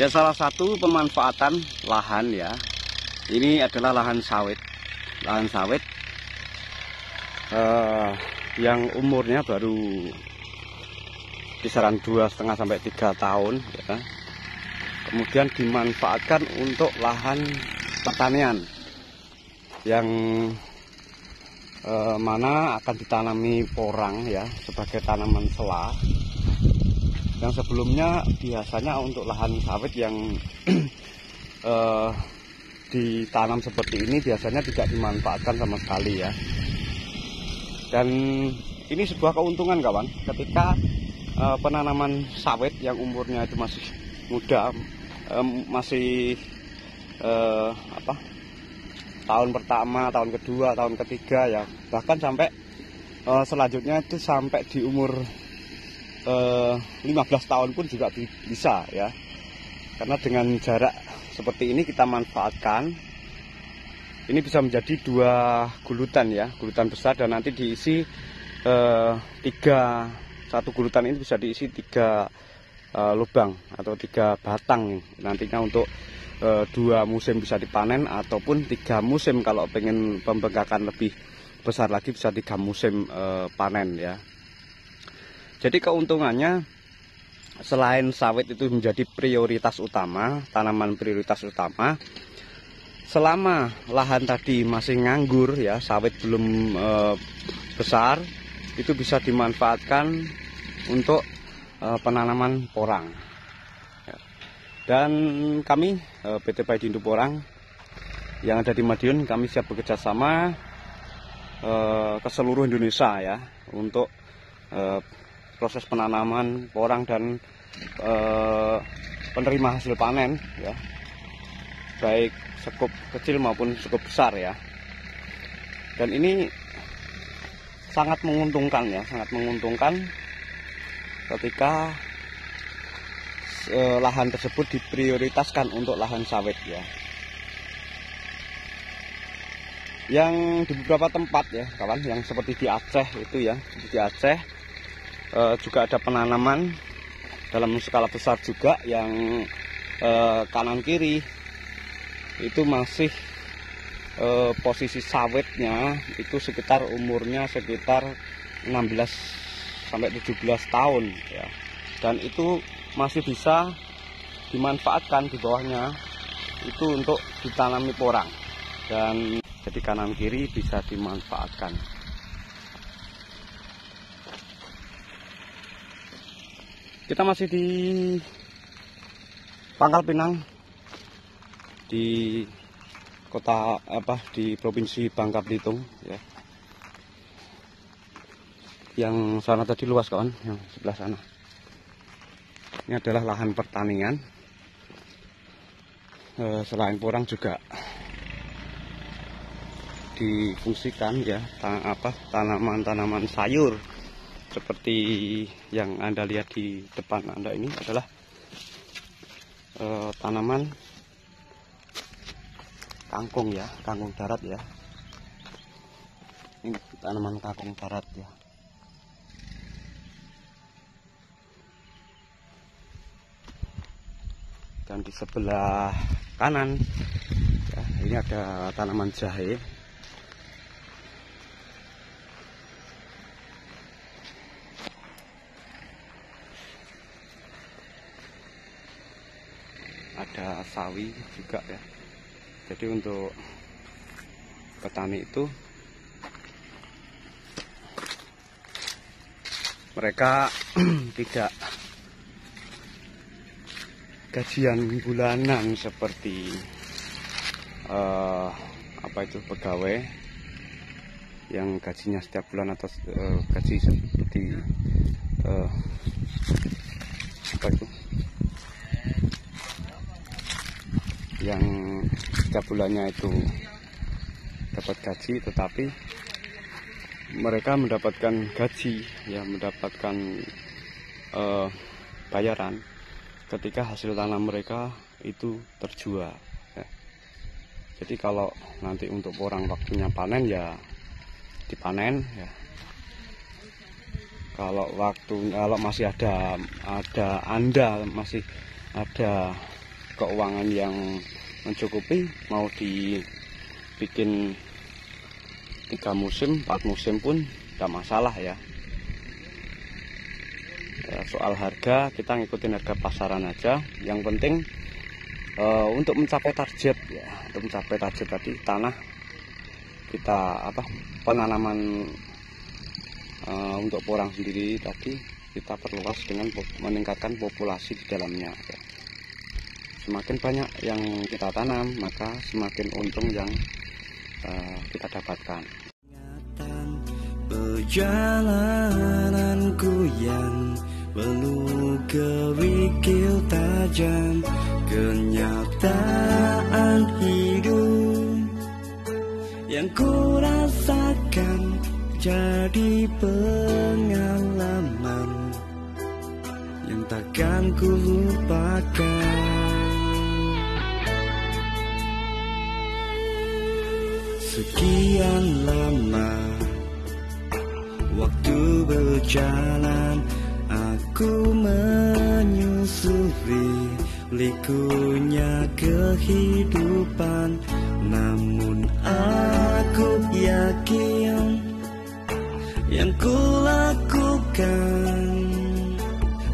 Ya, salah satu pemanfaatan lahan ya, ini adalah lahan sawit. Lahan sawit yang umurnya baru kisaran 2,5 sampai 3 tahun ya. Kemudian dimanfaatkan untuk lahan pertanian yang mana akan ditanami porang ya sebagai tanaman sela. Yang sebelumnya biasanya untuk lahan sawit yang ditanam seperti ini biasanya tidak dimanfaatkan sama sekali ya. Dan ini sebuah keuntungan kawan, ketika penanaman sawit yang umurnya itu masih muda, masih tahun pertama, tahun kedua, tahun ketiga ya, bahkan sampai selanjutnya itu sampai di umur 15 tahun pun juga bisa ya. Karena dengan jarak seperti ini kita manfaatkan, ini bisa menjadi 2 gulutan ya, gulutan besar, dan nanti diisi satu gulutan ini bisa diisi 3 lubang atau 3 batang nantinya untuk 2 musim bisa dipanen, ataupun 3 musim kalau pengen pembengkakan lebih besar lagi bisa 3 musim panen ya. Jadi keuntungannya, selain sawit itu menjadi prioritas utama, tanaman prioritas utama, selama lahan tadi masih nganggur ya, sawit belum besar, itu bisa dimanfaatkan untuk penanaman porang. Dan kami PT Paidindo Porang yang ada di Madiun, kami siap bekerja sama ke seluruh Indonesia ya, untuk proses penanaman porang dan penerima hasil panen ya, baik sekup kecil maupun sekup besar ya. Dan ini sangat menguntungkan ya, sangat menguntungkan ketika lahan tersebut diprioritaskan untuk lahan sawit ya. Yang di beberapa tempat ya kawan, yang seperti di Aceh itu ya, di Aceh juga ada penanaman dalam skala besar juga, yang kanan kiri itu masih posisi sawitnya itu sekitar umurnya sekitar 16 sampai 17 tahun ya. Dan itu masih bisa dimanfaatkan di bawahnya itu untuk ditanami porang, dan jadi kanan kiri bisa dimanfaatkan. Kita masih di Pangkal Pinang, di kota di provinsi Bangka Belitung ya. Yang sana tadi luas kawan, yang sebelah sana. Ini adalah lahan pertanian. Selain porang juga difungsikan ya, tanaman-tanaman sayur. Seperti yang Anda lihat di depan Anda ini adalah tanaman kangkung ya, kangkung darat ya. Ini tanaman kangkung darat ya. Dan di sebelah kanan ya, ini ada tanaman jahe. Ada sawi juga ya. Jadi untuk petani itu mereka tidak gajian bulanan seperti pegawai yang gajinya setiap bulan, atau gaji seperti yang setiap bulannya itu dapat gaji, tetapi mereka mendapatkan gaji ya, mendapatkan bayaran ketika hasil tanam mereka itu terjual ya. Jadi kalau nanti untuk porang waktunya panen ya dipanen ya. Kalau masih ada masih ada keuangan yang mencukupi, mau dibikin 3 musim, 4 musim pun tidak masalah ya. Soal harga kita ngikutin harga pasaran aja. Yang penting untuk mencapai target ya, untuk mencapai target tadi tanah kita penanaman untuk porang sendiri tadi kita perluas dengan meningkatkan populasi di dalamnya ya. Semakin banyak yang kita tanam, maka semakin untung yang kita dapatkan. Perjalananku yang penuh kerikil tajam, kenyataan hidup yang ku rasakan jadi pengalaman yang takkan ku lupakan. Sekian lama waktu berjalan, aku menyusuri likunya kehidupan. Namun aku yakin yang ku lakukan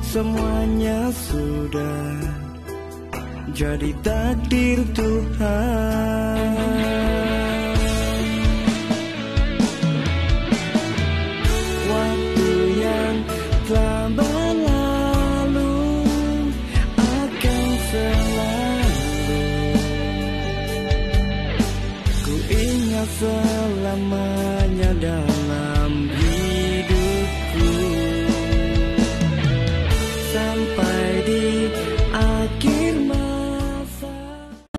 semuanya sudah jadi takdir Tuhan. Waktu yang telah berlalu akan selalu ku ingat selama